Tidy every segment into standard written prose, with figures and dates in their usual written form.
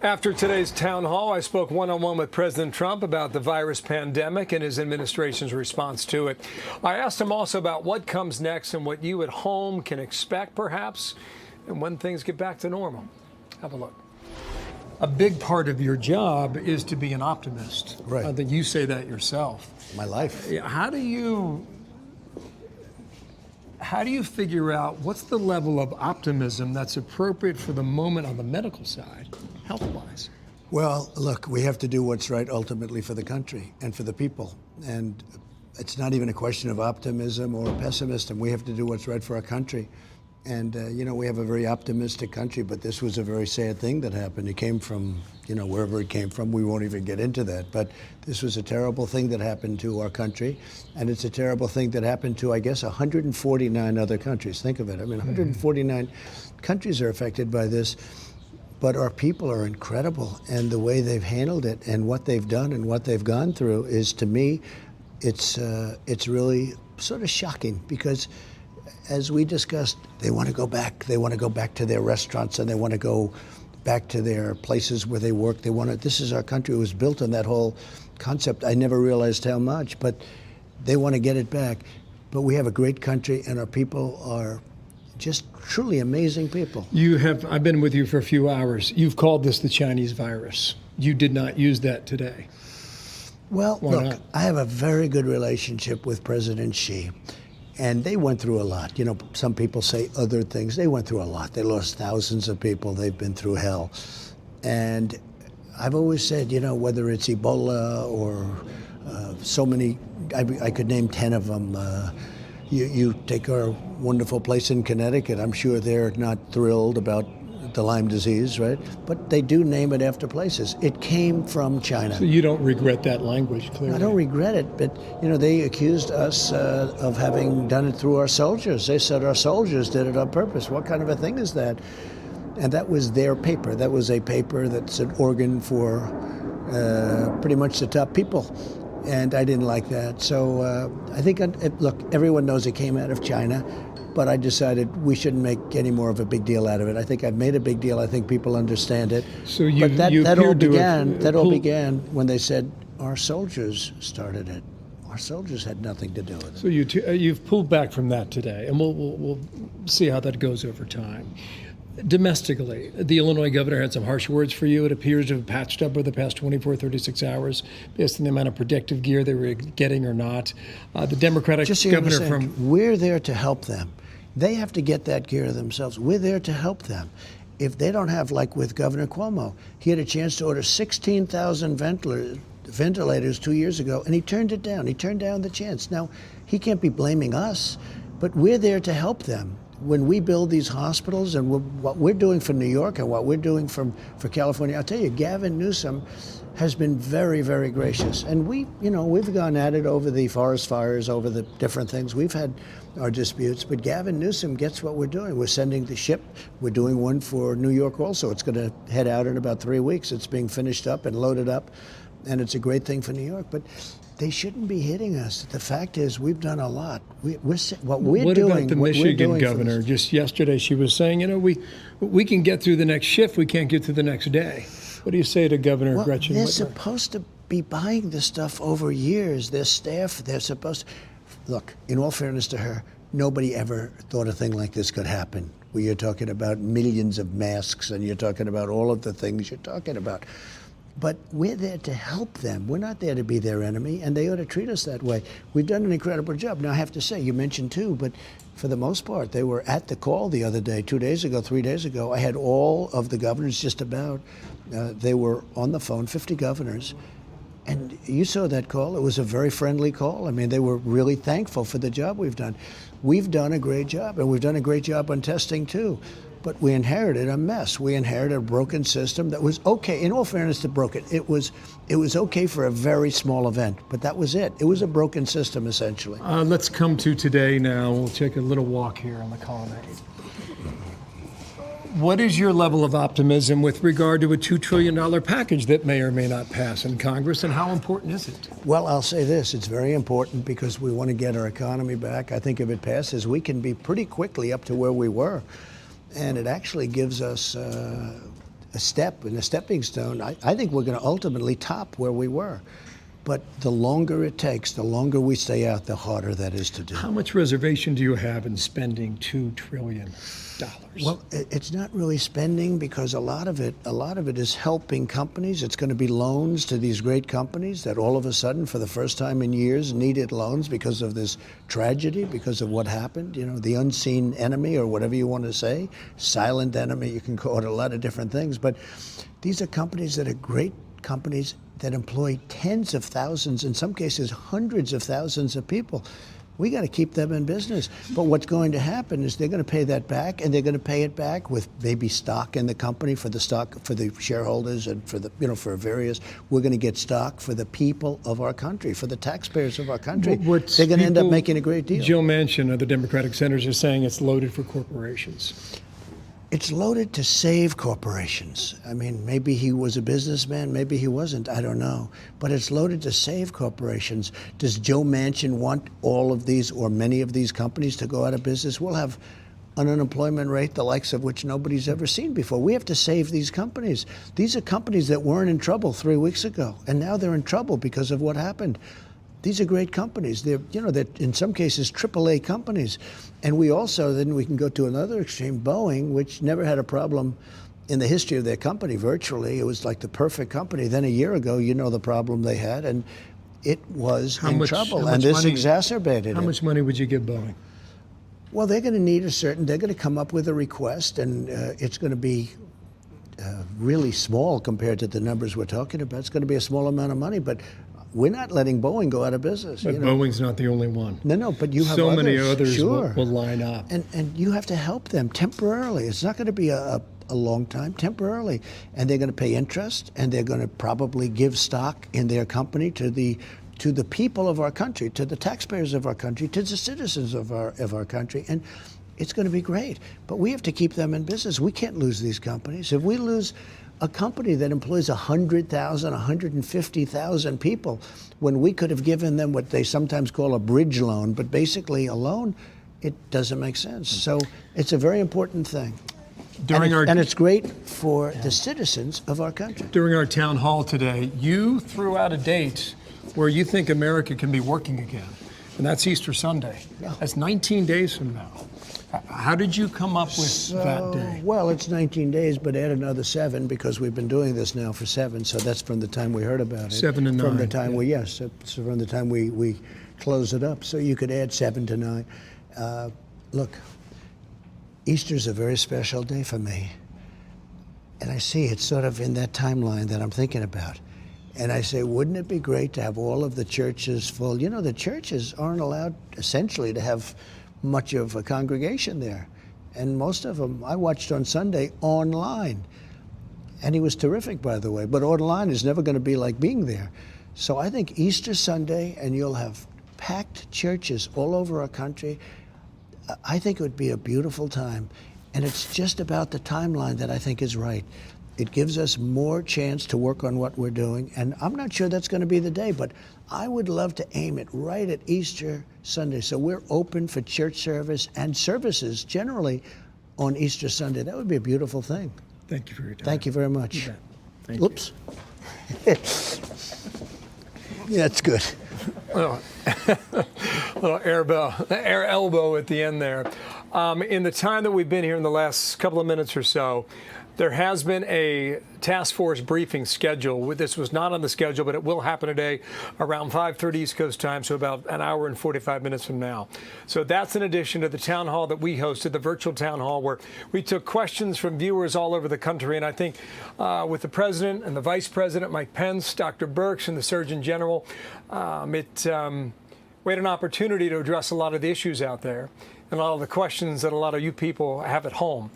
After today's town hall, I spoke one-on-one with President Trump about the virus pandemic and his administration's response to it. I asked him also about what comes next and what you at home can expect, perhaps, and when things get back to normal. Have a look. A big part of your job is to be an optimist. Right. I think you say that yourself. My life. How do you figure out what's the level of optimism that's appropriate for the moment on the medical side, health-wise? Well, look, we have to do what's right ultimately for the country and for the people. And it's not even a question of optimism or pessimism. We have to do what's right for our country. And, we have a very optimistic country, but this was a very sad thing that happened. It came from, wherever it came from. We won't even get into that. But this was a terrible thing that happened to our country. And it's a terrible thing that happened to, I guess, 149 other countries. Think of it. I mean, 149 countries are affected by this. But our people are incredible. And the way they've handled it and what they've done and what they've gone through is, to me, it's really sort of shocking because, as we discussed, they want to go back. They want to go back to their restaurants and they want to go back to their places where they work. This is our country. It was built on that whole concept. I never realized how much, but they want to get it back. But we have a great country and our people are just truly amazing people. I've been with you for a few hours. You've called this the Chinese virus. You did not use that today. Well, Why look, not? I have a very good relationship with President Xi. And they went through a lot. Some people say other things. They went through a lot. They lost thousands of people. They've been through hell. And I've always said, whether it's Ebola or so many, I could name 10 of them. You take our wonderful place in Connecticut. I'm sure they're not thrilled about the Lyme disease, right? But they do name it after places. It came from China. So you don't regret that language, clearly. I don't regret it, but they accused us of having done it through our soldiers. They said our soldiers did it on purpose. What kind of a thing is that? And that was their paper. That was a paper that's an organ for pretty much the top people. And I didn't like that. So I think, look, everyone knows it came out of China. But I decided we shouldn't make any more of a big deal out of it. I think I've made a big deal. I think people understand it. So but that all began when they said our soldiers started it. Our soldiers had nothing to do with it. So you've pulled back from that today, and we'll see how that goes over time. Domestically, the Illinois governor had some harsh words for you. It appears to have patched up over the past 24, 36 hours based on the amount of protective gear they were getting or not. The Democratic governor we're there to help them. They have to get that gear themselves. We're there to help them. If they don't have, like with Governor Cuomo, he had a chance to order 16,000 ventilators 2 years ago, and he turned it down. He turned down the chance. Now, he can't be blaming us, but we're there to help them. When we build these hospitals and what we're doing for New York and what we're doing for California, I'll tell you, Gavin Newsom has been very, very gracious. And we've gone at it over the forest fires, over the different things. We've had our disputes, but Gavin Newsom gets what we're doing. We're sending the ship. We're doing one for New York also. It's going to head out in about 3 weeks. It's being finished up and loaded up, and it's a great thing for New York. But they shouldn't be hitting us. The fact is, we've done a lot. What about the Michigan governor? Just yesterday, she was saying, we can get through the next shift. We can't get through the next day. What do you say to Governor Gretchen Whitmer? They're supposed to be buying this stuff over years. Their staff, they're supposed to. Look, in all fairness to her, nobody ever thought a thing like this could happen. Where you're talking about millions of masks and you're talking about all of the things you're talking about. But we're there to help them. We're not there to be their enemy, and they ought to treat us that way. We've done an incredible job. Now, I have to say, you mentioned too, but for the most part, they were at the call the other day, 2 days ago, 3 days ago. I had all of the governors just about. They were on the phone, 50 governors. And you saw that call. It was a very friendly call. I mean, they were really thankful for the job we've done. We've done a great job, and we've done a great job on testing too. But we inherited a mess. We inherited a broken system that was okay. In all fairness to broken, it was okay for a very small event, but that was it. It was a broken system, essentially. Let's come to today now. We'll take a little walk here on the colonnade. What is your level of optimism with regard to a $2 trillion package that may or may not pass in Congress, and how important is it? Well, I'll say this. It's very important because we want to get our economy back. I think if it passes, we can be pretty quickly up to where we were. And it actually gives us a step and a stepping stone. I think we're going to ultimately top where we were. But the longer it takes, the longer we stay out, the harder that is to do. How much reservation do you have in spending $2 trillion? Well, it's not really spending, because a lot of it is helping companies. It's going to be loans to these great companies that all of a sudden, for the first time in years, needed loans because of this tragedy, because of what happened. You know, the unseen enemy, or whatever you want to say, silent enemy. You can call it a lot of different things. But these are companies that are great companies that employ tens of thousands, in some cases hundreds of thousands of people. We got to keep them in business. But what's going to happen is they're going to pay that back, and they're going to pay it back with maybe stock in the company for the shareholders, and for for various. We're going to get stock for the people of our country, for the taxpayers of our country. They're going to end up making a great deal. Joe Manchin, other Democratic senators, are saying it's loaded for corporations. It's loaded to save corporations. I mean, maybe he was a businessman, maybe he wasn't, I don't know. But it's loaded to save corporations. Does Joe Manchin want all of these, or many of these companies, to go out of business? We'll have an unemployment rate the likes of which nobody's ever seen before. We have to save these companies. These are companies that weren't in trouble 3 weeks ago, and now they're in trouble because of what happened. These are great companies. They're in some cases AAA companies. And we also, then we can go to another extreme, Boeing, which never had a problem in the history of their company, virtually. It was like the perfect company. Then a year ago, the problem they had, and it was in trouble. And this exacerbated it. How much money would you give Boeing? Well, they're going to need they're going to come up with a request, and it's going to be really small compared to the numbers we're talking about. It's going to be a small amount of money, but we're not letting Boeing go out of business. But Boeing's not the only one. No, but you have so others. many others Sure. will line up. And you have to help them temporarily. It's not going to be a long time, temporarily. And they're going to pay interest, and they're going to probably give stock in their company to the people of our country, to the taxpayers of our country, to the citizens of our country. And it's going to be great. But we have to keep them in business. We can't lose these companies. If we lose a company that employs 100,000, 150,000 people, when we could have given them what they sometimes call a bridge loan, but basically a loan, it doesn't make sense. So it's a very important thing. And it's great for the citizens of our country. During our town hall today, you threw out a date where you think America can be working again, and that's Easter Sunday. Yeah. That's 19 days from now. How did you come up with that day? Well, it's 19 days, but add another 7, because we've been doing this now for 7. So that's from the time we heard about it. 7 to 9. From the time so from the time we close it up. So you could add 7 to 9. Look, Easter's a very special day for me. And I see it's sort of in that timeline that I'm thinking about. And I say, wouldn't it be great to have all of the churches full? The churches aren't allowed, essentially, to have much of a congregation there. And most of them I watched on Sunday online. And he was terrific, by the way. But online is never going to be like being there. So I think Easter Sunday, and you'll have packed churches all over our country. I think it would be a beautiful time. And it's just about the timeline that I think is right. It gives us more chance to work on what we're doing. And I'm not sure that's going to be the day, but I would love to aim it right at Easter Sunday. So we're open for church service and services generally on Easter Sunday. That would be a beautiful thing. Thank you for your time. Thank you very much. Thank you. Oops. Yeah, that's good. Little air elbow at the end there. In the time that we've been here in the last couple of minutes or so, there has been a task force briefing scheduled. This was not on the schedule, but it will happen today around 5:30 East Coast time, so about an hour and 45 minutes from now. So that's in addition to the town hall that we hosted, the virtual town hall, where we took questions from viewers all over the country. And I think with the president and the vice president, Mike Pence, Dr. Birx, and the Surgeon General, we had an opportunity to address a lot of the issues out there and a lot of the questions that a lot of you people have at home.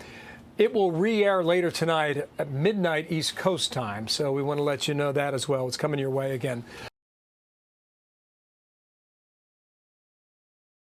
It will re-air later tonight at midnight East Coast time, so we want to let you know that as well. It's coming your way again.